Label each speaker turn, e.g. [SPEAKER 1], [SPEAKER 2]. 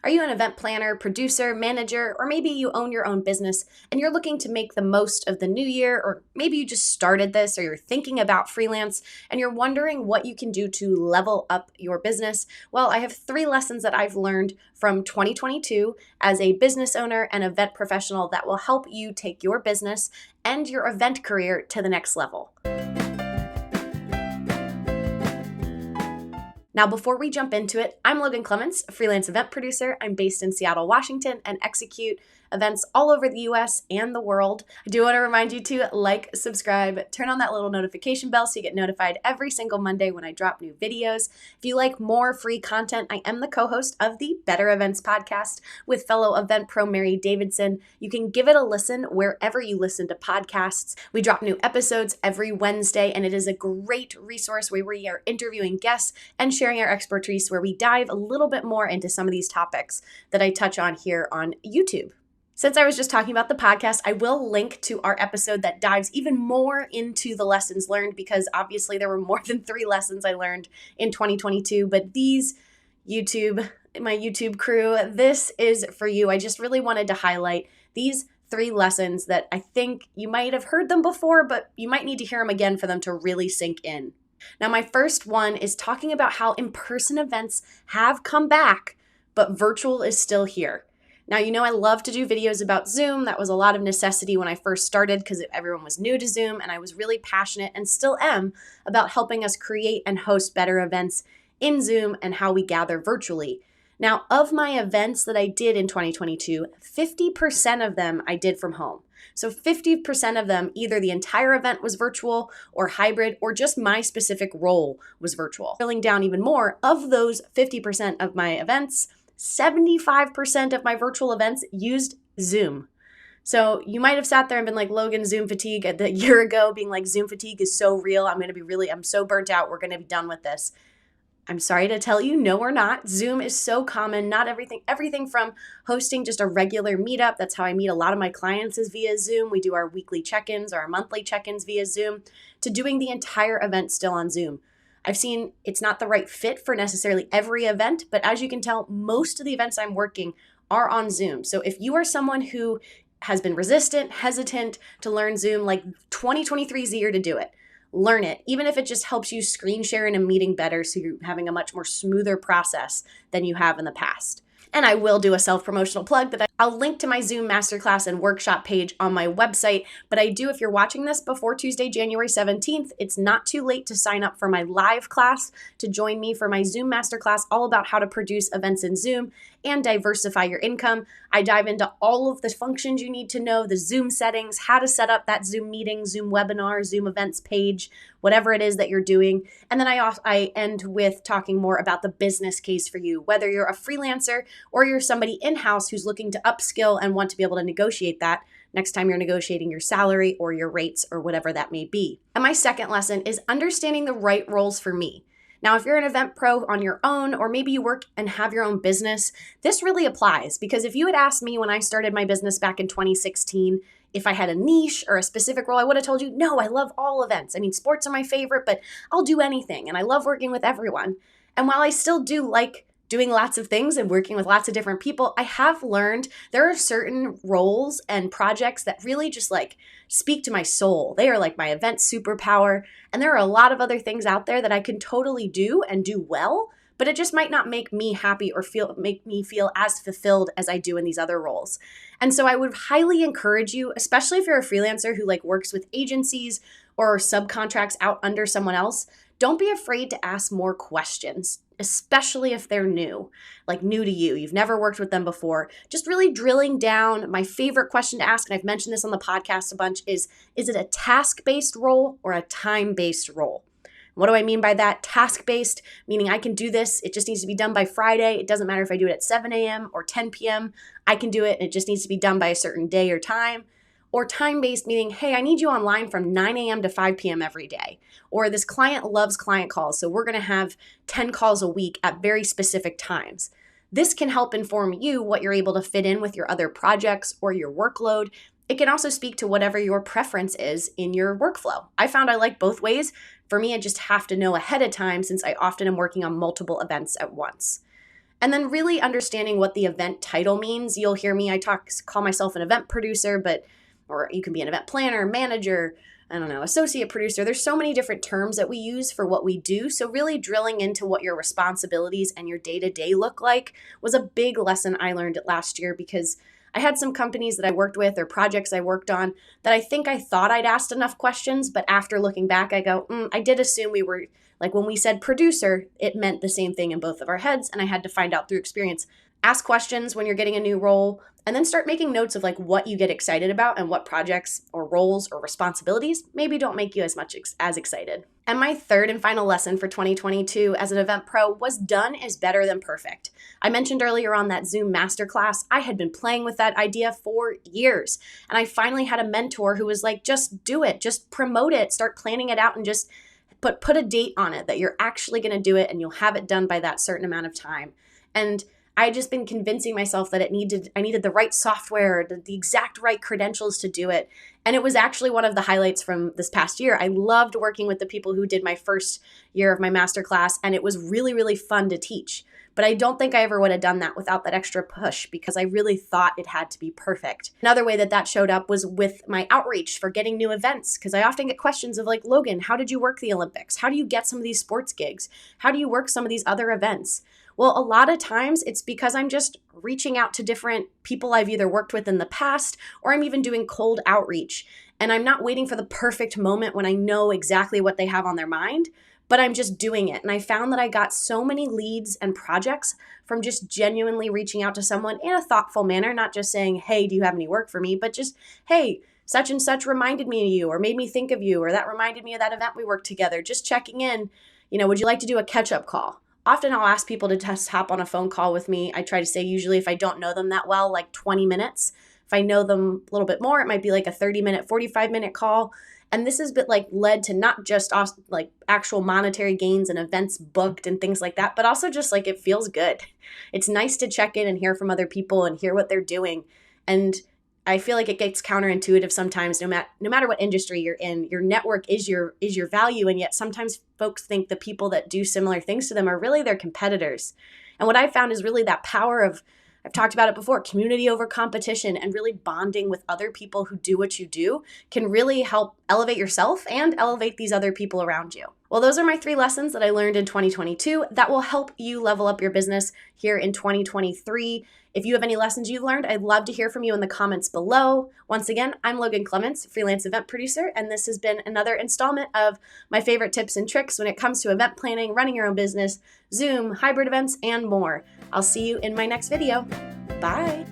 [SPEAKER 1] Are you an event planner, producer, manager, or maybe you own your own business and you're looking to make the most of the new year, or maybe you just started this or you're thinking about freelance and you're wondering what you can do to level up your business? Well, I have 3 lessons that I've learned from 2022 as a business owner and event professional that will help you take your business and your event career to the next level. Now, before we jump into it, I'm Logan Clements, a freelance event producer. I'm based in Seattle, Washington, and execute events all over the US and the world. I do want to remind you to like, subscribe, turn on that little notification bell so you get notified every single Monday when I drop new videos. If you like more free content, I am the co-host of the Better Events podcast with fellow event pro Mary Davidson. You can give it a listen wherever you listen to podcasts. We drop new episodes every Wednesday, and it is a great resource where we are interviewing guests and sharing our expertise, where we dive a little bit more into some of these topics that I touch on here on YouTube. Since I was just talking about the podcast, I will link to our episode that dives even more into the lessons learned, because obviously there were more than 3 lessons I learned in 2022. But these my YouTube crew, this is for you. I just really wanted to highlight these 3 lessons that I think you might have heard them before, but you might need to hear them again for them to really sink in. Now, my first one is talking about how in-person events have come back, but virtual is still here. Now, you know I love to do videos about Zoom. That was a lot of necessity when I first started because everyone was new to Zoom, and I was really passionate and still am about helping us create and host better events in Zoom and how we gather virtually. Now, of my events that I did in 2022, 50% of them I did from home. So 50% of them, either the entire event was virtual or hybrid, or just my specific role was virtual. Drilling down even more, of those 50% of my events, 75% of my virtual events used Zoom. So you might have sat there and been like, Logan, Zoom fatigue a year ago, being like, Zoom fatigue is so real. I'm so burnt out. We're going to be done with this. I'm sorry to tell you, no, we're not. Zoom is so common. Not everything from hosting just a regular meetup. That's how I meet a lot of my clients, is via Zoom. We do our weekly check-ins or our monthly check-ins via Zoom, to doing the entire event still on Zoom. I've seen it's not the right fit for necessarily every event, but as you can tell, most of the events I'm working are on Zoom. So if you are someone who has been hesitant to learn Zoom, like 2023 is the year to do it. Learn it, even if it just helps you screen share in a meeting better, so you're having a much more smoother process than you have in the past. And I will do a self-promotional plug that I'll link to my Zoom masterclass and workshop page on my website. But if you're watching this before Tuesday, January 17th, it's not too late to sign up for my live class, to join me for my Zoom masterclass all about how to produce events in Zoom and diversify your income. I dive into all of the functions you need to know, the Zoom settings, how to set up that Zoom meeting, Zoom webinar, Zoom events page, whatever it is that you're doing. And then I end with talking more about the business case for you, whether you're a freelancer or you're somebody in-house who's looking to upskill and want to be able to negotiate that next time you're negotiating your salary or your rates or whatever that may be. And my second lesson is understanding the right roles for me. Now, if you're an event pro on your own, or maybe you work and have your own business, this really applies, because if you had asked me when I started my business back in 2016, if I had a niche or a specific role, I would have told you, no, I love all events. Sports are my favorite, but I'll do anything. And I love working with everyone. And while I still do like doing lots of things and working with lots of different people, I have learned there are certain roles and projects that really just speak to my soul. They are like my event superpower. And there are a lot of other things out there that I can totally do and do well, but it just might not make me happy or make me feel as fulfilled as I do in these other roles. And so I would highly encourage you, especially if you're a freelancer who works with agencies or subcontracts out under someone else, don't be afraid to ask more questions, especially if they're new to you. You've never worked with them before. Just really drilling down. My favorite question to ask, and I've mentioned this on the podcast a bunch, is it a task-based role or a time-based role? What do I mean by that? Task-based, meaning I can do this. It just needs to be done by Friday. It doesn't matter if I do it at 7 a.m. or 10 p.m. I can do it, and it just needs to be done by a certain day or time. Or time-based, meaning, hey, I need you online from 9 a.m. to 5 p.m. every day. Or this client loves client calls, so we're going to have 10 calls a week at very specific times. This can help inform you what you're able to fit in with your other projects or your workload. It can also speak to whatever your preference is in your workflow. I found I like both ways. For me, I just have to know ahead of time, since I often am working on multiple events at once. And then really understanding what the event title means. You'll hear me, call myself an event producer, or you can be an event planner, manager, I don't know, associate producer. There's so many different terms that we use for what we do. So really drilling into what your responsibilities and your day-to-day look like was a big lesson I learned last year, because I had some companies that I worked with or projects I worked on that I thought I'd asked enough questions, but after looking back, I go, I did assume we were, like when we said producer, it meant the same thing in both of our heads, and I had to find out through experience. Ask questions when you're getting a new role, and then start making notes of like what you get excited about and what projects or roles or responsibilities maybe don't make you as excited. And my third and final lesson for 2022 as an event pro was done is better than perfect. I mentioned earlier on that Zoom masterclass, I had been playing with that idea for years. And I finally had a mentor who was like, just do it, just promote it, start planning it out, and just put a date on it that you're actually going to do it and you'll have it done by that certain amount of time. And I just been convincing myself that I needed the right software, the exact right credentials to do it. And it was actually one of the highlights from this past year. I loved working with the people who did my first year of my masterclass, and it was really, really fun to teach. But I don't think I ever would have done that without that extra push, because I really thought it had to be perfect. Another way that showed up was with my outreach for getting new events, because I often get questions of like, Logan, how did you work the Olympics? How do you get some of these sports gigs? How do you work some of these other events? Well, a lot of times it's because I'm just reaching out to different people I've either worked with in the past, or I'm even doing cold outreach. And I'm not waiting for the perfect moment when I know exactly what they have on their mind, but I'm just doing it. And I found that I got so many leads and projects from just genuinely reaching out to someone in a thoughtful manner, not just saying, hey, do you have any work for me? But just, hey, such and such reminded me of you, or made me think of you, or that reminded me of that event we worked together. Just checking in, would you like to do a catch-up call? Often I'll ask people to just hop on a phone call with me. I try to say usually if I don't know them that well, like 20 minutes. If I know them a little bit more, it might be like a 30-minute, 45-minute call. And this has been led to not just like actual monetary gains and events booked and things like that, but also just like it feels good. It's nice to check in and hear from other people and hear what they're doing. And I feel like it gets counterintuitive sometimes, no matter what industry you're in, your network is your value. And yet sometimes folks think the people that do similar things to them are really their competitors. And what I found is really that power of, I've talked about it before, community over competition, and really bonding with other people who do what you do can really help elevate yourself and elevate these other people around you. Well, those are my 3 lessons that I learned in 2022 that will help you level up your business here in 2023. If you have any lessons you've learned, I'd love to hear from you in the comments below. Once again, I'm Logan Clements, freelance event producer, and this has been another installment of my favorite tips and tricks when it comes to event planning, running your own business, Zoom, hybrid events, and more. I'll see you in my next video. Bye.